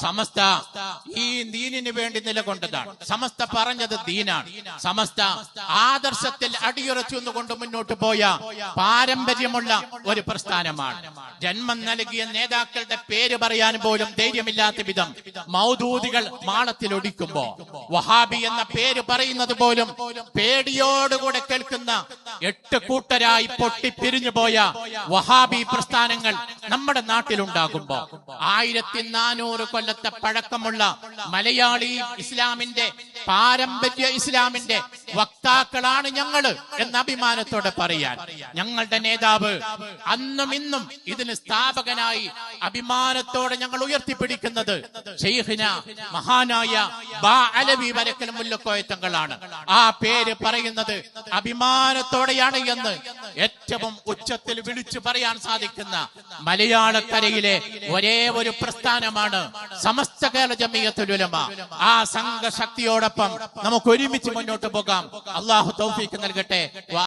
സമസ്ത ഈ ദീനിന് വേണ്ടി നിലകൊണ്ടതാണ്. സമസ്ത പറഞ്ഞത് ദീനാണ്. സമസ്ത ആദർശത്തിൽ അടിയുറച്ചുകൊണ്ട് മുന്നോട്ട് പോയ പാരമ്പര്യമുള്ള ഒരു പ്രസ്ഥാനമാണ്. ജന്മം നൽകിയ നേതാക്കളുടെ പേര് പറയാൻ പോലും ധൈര്യമില്ലാത്ത വിധം മൗദൂദികൾ മാളത്തിൽ ഒടിക്കുമ്പോ വഹാബി എന്ന പേര് പറയുന്നത് പോലും പേടിയോടുകൂടെ കേൾക്കുന്ന 8 കൂട്ടരായി പൊട്ടിപ്പിരിഞ്ഞു പോയ വഹാബി പ്രസ്ഥാനങ്ങൾ നമ്മുടെ നാട്ടിലുണ്ടാകുമ്പോ 1400 കൊല്ലത്തെ പഴക്കമുള്ള മലയാളി ഇസ്ലാമിന്റെ പാരമ്പര്യ ഇസ്ലാമിന്റെ വക്താക്കളാണ് ഞങ്ങള് എന്ന അഭിമാനത്തോടെ പറയാൻ ഞങ്ങളുടെ നേതാവ് അന്നും ഇന്നും ഇതിന് സ്ഥാപകനായി അഭിമാനത്തോടെ ഞങ്ങൾ ഉയർത്തിപ്പിടിക്കുന്നത് ശൈഖിന മഹാനായ ബാ അലവി വരക്കൽ മുല്ലക്കോയ തങ്ങളാണ്. ആ പേര് പറയുന്നത് അഭിമാനത്തോടെയാണ് എന്ന് ഏറ്റവും ഉച്ചത്തിൽ വിളിച്ചു പറയാൻ സാധിക്കുന്ന മലയാളക്കരയിലെ ഒരേ ഒരു പ്രസ്ഥാനമാണ് സമസ്ത കേരള ജമിയത്തുൽ ഉലമ. ആ സംഘശക്തിയോടൊപ്പം നമുക്ക് ഒരുമിച്ച് മുന്നോട്ട് പോകാം. അള്ളാഹു തൗഫീഖ് നൽകട്ടെ.